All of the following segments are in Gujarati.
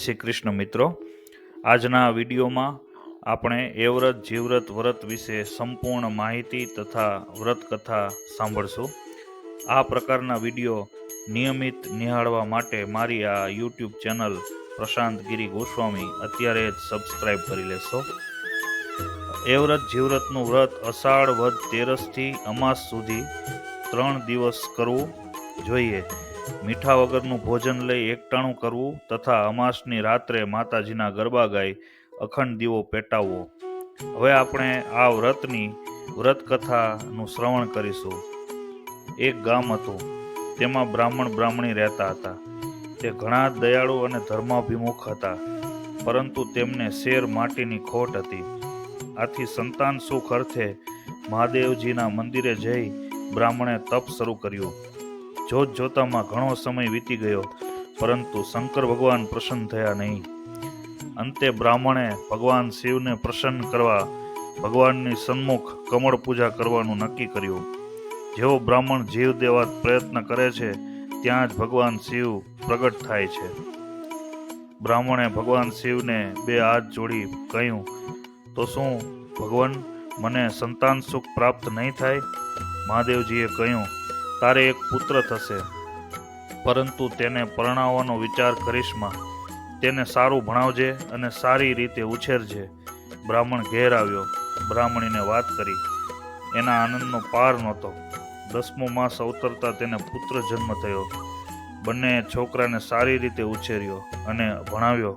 શ્રી કૃષ્ણ મિત્રો, આજના વિડીયોમાં આપણે એ વ્રત જીવવ્રત વ્રત વિશે સંપૂર્ણ માહિતી તથા વ્રત કથા સાંભળશું. આ પ્રકારના વિડીયો નિયમિત નિહાળવા માટે મારી આ યુટ્યુબ ચેનલ પ્રશાંત ગિરી ગોસ્વામી અત્યારે જ સબસ્ક્રાઈબ કરી લેશો. એ વ્રત જીવવ્રતનું વ્રત અષાઢ વદ 13થી અમાસ સુધી 3 દિવસ કરવું જોઈએ. મીઠા વગરનું ભોજન લઈ એકટાણું કરવું તથા અમાસની રાત્રે માતાજીના ગરબા ગાઈ અખંડ દીવો પેટાવવો. હવે આપણે આ વ્રતની વ્રત કથાનું શ્રવણ કરીશું. એક ગામ હતું, તેમાં બ્રાહ્મણ બ્રાહ્મણી રહેતા હતા. તે ઘણા દયાળુ અને ધર્માભિમુખ હતા, પરંતુ તેમને શેર માટીની ખોટ હતી. આથી સંતાન સુખ અર્થે મહાદેવજીના મંદિરે જઈ બ્રાહ્મણે તપ શરૂ કર્યું. જોત જોતામાં ઘણો સમય વીતી ગયો, પરંતુ શંકર ભગવાન પ્રસન્ન થયા નહીં. અંતે બ્રાહ્મણે ભગવાન શિવને પ્રસન્ન કરવા ભગવાનની સન્મુખ કમળ પૂજા કરવાનું નક્કી કર્યું. જેવો બ્રાહ્મણ જીવ દેવા પ્રયત્ન કરે છે, ત્યાં જ ભગવાન શિવ પ્રગટ થાય છે. બ્રાહ્મણે ભગવાન શિવને 2 હાથ જોડી કહ્યું, તો શું ભગવાન મને સંતાન સુખ પ્રાપ્ત નહીં થાય? મહાદેવજીએ કહ્યું, તારે એક પુત્ર થશે, પરંતુ તેને પરણાવવાનો વિચાર કરીશમાં. તેને સારું ભણાવજે અને સારી રીતે ઉછેરજે. બ્રાહ્મણ ઘેર આવ્યો, બ્રાહ્મણીને વાત કરી. એના આનંદનો પાર નહોતો. 10મો માસ અવતરતા તેને પુત્ર જન્મ થયો. બંને છોકરાને સારી રીતે ઉછેર્યો અને ભણાવ્યો.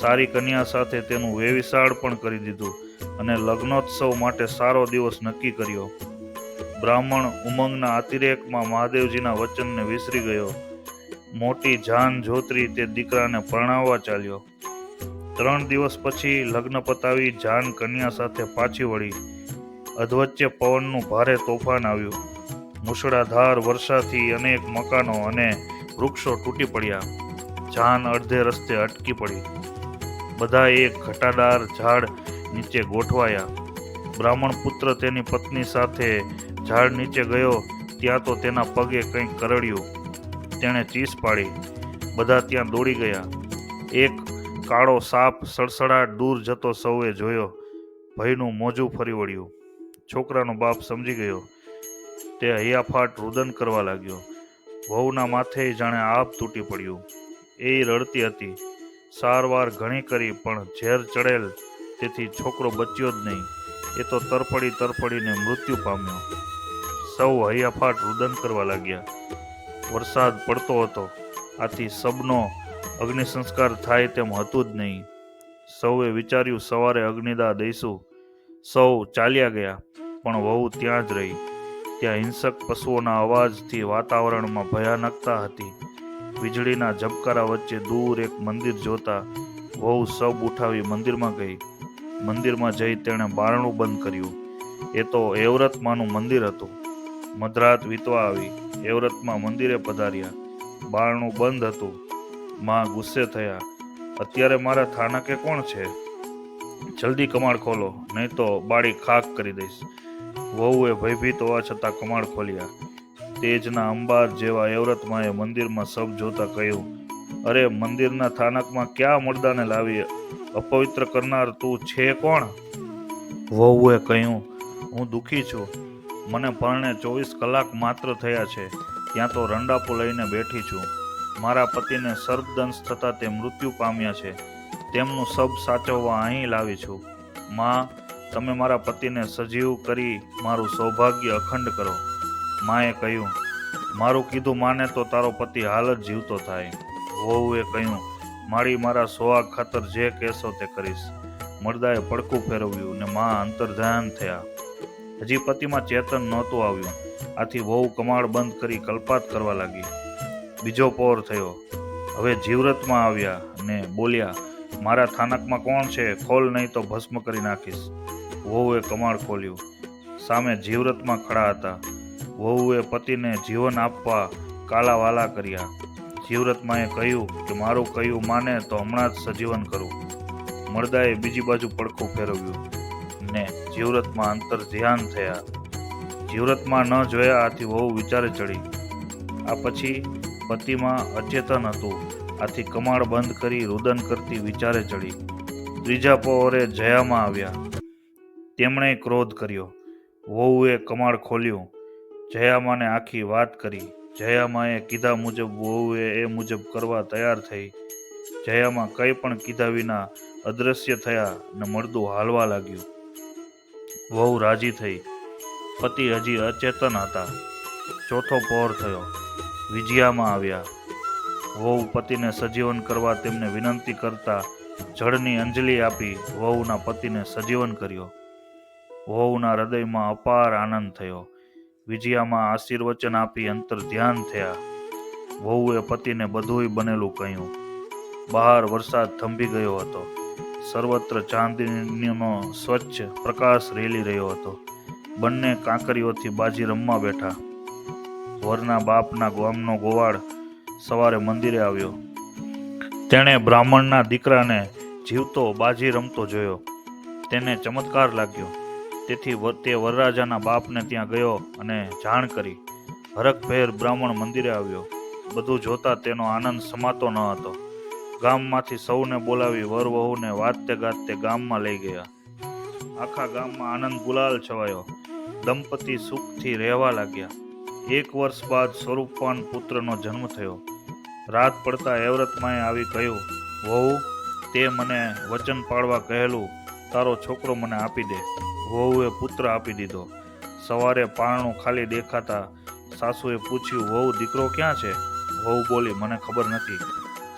સારી કન્યા સાથે તેનું વેવિશાળ પણ કરી દીધું અને લગ્નોત્સવ માટે સારો દિવસ નક્કી કર્યો. બ્રાહ્મણ ઉમંગના અતિરેકમાં મહાદેવજીના વચનને વિસરી ગયો. મોટી જાન જોતરી તે દીકરાને પરણાવવા ચાલ્યો. 3 દિવસ પછી લગ્ન પતાવી જાન કન્યા સાથે પાછી વળી. અધવચ્ચે પવનનું ભારે તોફાન આવ્યું. મુશળાધાર વર્ષાથી અનેક મકાનો અને વૃક્ષો તૂટી પડ્યા. જાન અડધે રસ્તે અટકી પડી. બધા એક ઘટાદાર ઝાડ નીચે ગોઠવાયા. બ્રાહ્મણ પુત્ર તેની પત્ની સાથે ઝાડ નીચે ગયો, ત્યાં તો તેના પગે કંઈક કરડ્યું. તેણે ચીસ પાડી. બધા ત્યાં દોડી ગયા. એક કાળો સાપ સડસડાટ દૂર જતો સૌએ જોયો. ભયનું મોજું ફરી વળ્યું. છોકરાનો બાપ સમજી ગયો. તે હૈયાફાટ રુદન કરવા લાગ્યો. વહુના માથે જાણે આપ તૂટી પડ્યું. એ રડતી હતી. સારવાર ઘણી કરી, પણ ઝેર ચડેલ, તેથી છોકરો બચ્યો જ નહીં. એ તો તરફડીને મૃત્યુ પામ્યો. સૌ હૈયાફાટ રુદન કરવા લાગ્યા. વરસાદ પડતો હતો, આથી સબનો અગ્નિ સંસ્કાર થાય તેમ હતું જ નહીં. સૌએ વિચાર્યું સવારે અગ્નિદાહ દઈશું. સૌ ચાલ્યા ગયા, પણ વહુ ત્યાં જ રહી. ત્યાં હિંસક પશુઓના અવાજથી વાતાવરણમાં ભયાનકતા હતી. વીજળીના ઝબકારા વચ્ચે દૂર એક મંદિર જોતા વહુ સબ ઉઠાવી મંદિરમાં ગઈ. મંદિરમાં જઈ તેણે બારણું બંધ કર્યું. એ તો એવ્રતમાંનું મંદિર હતું. મધરાત વીતવા આવી. એવ્રતમાં મંદિરે પધાર્યા. બારણું બંધ હતું. માં ગુસ્સે થયા. અત્યારે મારા થાનકે કોણ છે? જલ્દી કમાડ ખોલો, નહીં તો બાળી ખાક કરી દઈશ. વહુએ ભયભીત હોવા છતાં કમાડ ખોલ્યા. તેજના અંબાર જેવા એવ્રતમાંએ મંદિરમાં સબ જોતા કહ્યું, અરે, મંદિરના થાનકમાં ક્યાં મર્દાને લાવી? અપવિત્ર કરનાર તું છે કોણ? વહુએ કહ્યું, હું દુઃખી છું. મને પરણે 24 કલાક માત્ર થયા છે, ત્યાં તો રંડાપો લઈને બેઠી છું. મારા પતિને સર્પદંશ થતાં તે મૃત્યુ પામ્યા છે. તેમનું સબ સાચવવા અહીં લાવી છું. માં, તમે મારા પતિને સજીવ કરી મારું સૌભાગ્ય અખંડ કરો. માએ કહ્યું, મારું કીધું માને તો તારો પતિ હાલ જ જીવતો થાય. વહુએ કહ્યું, મારી મારા સોહાગ ખાતર જે કહેશો તે કરીશ. મર્દાએ પડખું ફેરવ્યું ને માં અંતર્ધ્યાન થયા. હજી પતિમાં ચેતન નહોતું આવ્યું. આથી વહુ કમાડ બંધ કરી કલ્પાત કરવા લાગી. બીજો પહોર થયો. હવે જીવવ્રતમાં આવ્યા ને બોલ્યા, મારા થાનકમાં કોણ છે? ખોલ, નહીં તો ભસ્મ કરી નાખીશ. વહુએ કમાડ ખોલ્યું. સામે જીવવ્રતમાં ખડા હતા. વહુએ પતિને જીવન આપવા કાલાવાલા કર્યા. જીવવ્રતમાંએ કહ્યું કે મારું કહ્યું માને તો હમણાં જ સજીવન કરું. મર્દાએ બીજી બાજુ પડખું ફેરવ્યું ને જીવવ્રતમાં અંતર ધ્યાન થયા. જીવવ્રતમાં ન જોયા, આથી વહુ વિચારે ચડી. આ પછી પતિમાં અચેતન હતું. આથી કમાડ બંધ કરી રુદન કરતી વિચારે ચડી. ત્રીજા પહોરે જયામાં આવ્યા. તેમણે ક્રોધ કર્યો. વહુએ કમાડ ખોલ્યું. જયામાને આખી વાત કરી. જયામાએ કીધા મુજબ વહુએ એ મુજબ કરવા તૈયાર થઈ. જયામાં કંઈ પણ કીધા વિના અદ્રશ્ય થયા ને મળદું હાલવા લાગ્યું. વહુ રાજી થઈ. પતિ હજી અચેતન હતા. ચોથો પહોર થયો. વિજયામાં આવ્યા. વહુ પતિને સજીવન કરવા તેમને વિનંતી કરતા જળની અંજલિ આપી વહુના પતિને સજીવન કર્યો. વહુના હૃદયમાં અપાર આનંદ થયો. વિજયામાં આશીર્વચન આપી અંતર ધ્યાન થયા. વહુએ પતિને બધુંય બનેલું કહ્યું. બહાર વરસાદ થંભી ગયો હતો. સર્વત્ર ચાંદનીનો સ્વચ્છ પ્રકાશ રેલી રહ્યો હતો. બંને કાંકરીઓથી બાજી રમવા બેઠા. વરના બાપના ગામનો ગોવાળ સવારે મંદિરે આવ્યો. તેણે બ્રાહ્મણના દીકરાને જીવતો બાજી રમતો જોયો. તેને ચમત્કાર લાગ્યો. તેથી તે વરરાજાના બાપને ત્યાં ગયો અને જાણ કરી. હરખભેર બ્રાહ્મણ મંદિરે આવ્યો. બધું જોતા તેનો આનંદ સમાતો ન હતો. ગામમાંથી સૌને બોલાવી વર વહુને વાજતે ગાજતે ગામમાં લઈ ગયા. આખા ગામમાં આનંદ ગુલાલ છવાયો. દંપતી સુખથી રહેવા લાગ્યા. 1 વર્ષ બાદ સ્વરૂપવાન પુત્રનો જન્મ થયો. રાત પડતા એવ્રતમાએ આવી કહ્યું, વહુ, તે મને વચન પાળવા કહેલું તારો છોકરો મને આપી દે. વહુએ પુત્ર આપી દીધો. સવારે પારણું ખાલી દેખાતા સાસુએ પૂછ્યું, વહુ, દીકરો ક્યાં છે? વહુ બોલી, મને ખબર નથી.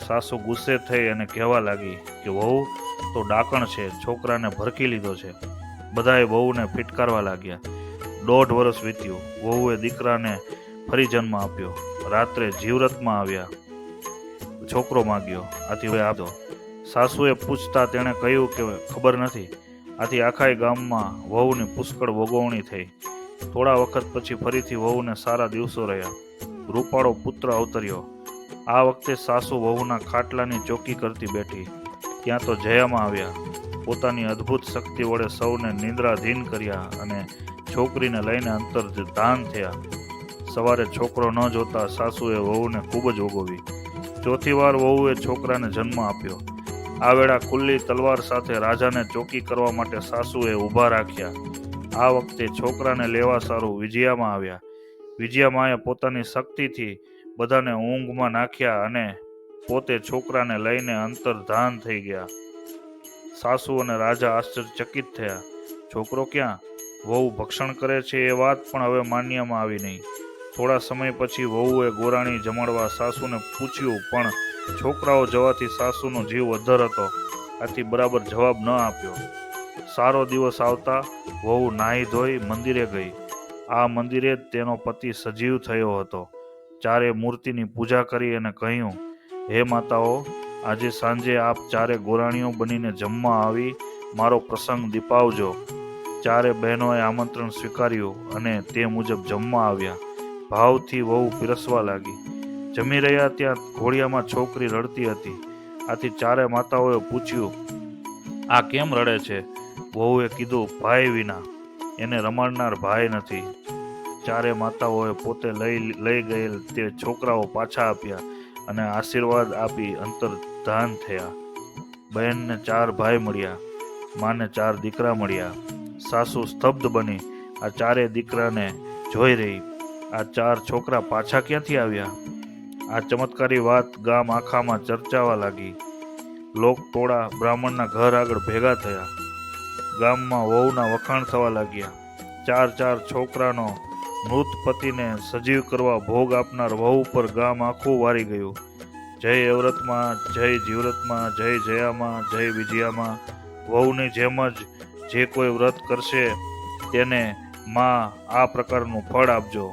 સાસુ ગુસ્સે થઈ અને કહેવા લાગી કે વહુ તો ડાકણ છે, છોકરાને ભરકી લીધો છે. બધાએ વહુને ફિટકારવા લાગ્યા. 1.5 વર્ષ વીત્યું. વહુએ દીકરાને ફરી જન્મ આપ્યો. રાત્રે જીવરતમાં આવ્યા. છોકરો માગ્યો. આથી હવે આપો. સાસુએ પૂછતા તેણે કહ્યું કે ખબર નથી. આથી આખાય ગામમાં વહુની પુષ્કળ વગોવણી થઈ. થોડા વખત પછી ફરીથી વહુને સારા દિવસો રહ્યા. રૂપાળો પુત્ર અવતર્યો. આ વખતે સાસુ વહુના ખાટલાની ચોકી કરતી બેઠી. ત્યાં તો જયામાં આવ્યા. પોતાની અદ્ભુત શક્તિ વડે સૌને નિંદ્રાધીન કર્યા અને છોકરીને લઈને અંતર ધાન થયા. સવારે છોકરો ન જોતા સાસુએ વહુને ખૂબ જ ઓગોવી. ચોથી વાર વહુએ છોકરાને જન્મ આપ્યો. આ વેળા ખુલ્લી તલવાર સાથે રાજાને ચોકી કરવા માટે સાસુએ ઊભા રાખ્યા. આ વખતે છોકરાને લેવા સારું વિજયામાં આવ્યા. વિજયામાએ પોતાની શક્તિથી બધાને ઊંઘમાં નાખ્યા અને પોતે છોકરાને લઈને અંતર્ધાન થઈ ગયા. સાસુ અને રાજા આશ્ચર્યચકિત થયા. છોકરો ક્યાં? વહુ ભક્ષણ કરે છે એ વાત પણ હવે માન્યમાં આવી નહીં. થોડા સમય પછી વહુએ ગોરાણી જમાડવા સાસુને પૂછ્યું, પણ છોકરાઓ જવાથી સાસુનો જીવ અધ્ધર હતો. આથી બરાબર જવાબ ન આપ્યો. સારો દિવસ આવતા વહુ નાહી ધોઈ મંદિરે ગઈ. આ મંદિરે જ તેનો પતિ સજીવ થયો હતો. ચારે મૂર્તિની પૂજા કરી અને કહ્યું, હે માતાઓ, આજે સાંજે આપ ચારે ગોરાણીઓ બનીને જમવા આવી મારો પ્રસંગ દીપાવજો. ચારે બહેનોએ આમંત્રણ સ્વીકાર્યું અને તે મુજબ જમવા આવ્યા. ભાવથી વહુ પીરસવા લાગી. જમી રહ્યા ત્યાં ઘોડિયામાં છોકરી રડતી હતી. આથી ચારે માતાઓએ પૂછ્યું, આ કેમ રડે છે? વહુએ કીધું, ભાઈ વિના. એને રમાડનાર ભાઈ નથી. ચારે માતાઓએ પોતે લઈ ગયેલ તે છોકરાઓ પાછા આપ્યા અને આશીર્વાદ આપી અંતર્ધાન થયા. બહેનને 4 ભાઈ મળ્યા. માને 4 દીકરા મળ્યા. સાસુ સ્તબ્ધ બની આ ચારે દીકરાને જોઈ રહી. આ 4 છોકરા પાછા ક્યાંથી આવ્યા? આ ચમત્કારી વાત ગામ આખામાં ચર્ચાવા લાગી. લોક ટોળા બ્રાહ્મણના ઘર આગળ ભેગા થયા. ગામમાં વહુના વખાણ થવા લાગ્યા. 4 છોકરાનો મૃત પતિને સજીવ કરવા ભોગ આપનાર વહુ પર ગામ આખું વારી ગયું. જય એવ્રતમાં, જય જીવરતમાં, જય જયામાં, જય વિજયામાં. વહુની જેમ જ જે કોઈ વ્રત કરશે તેને માં આ પ્રકારનું ફળ આપજો.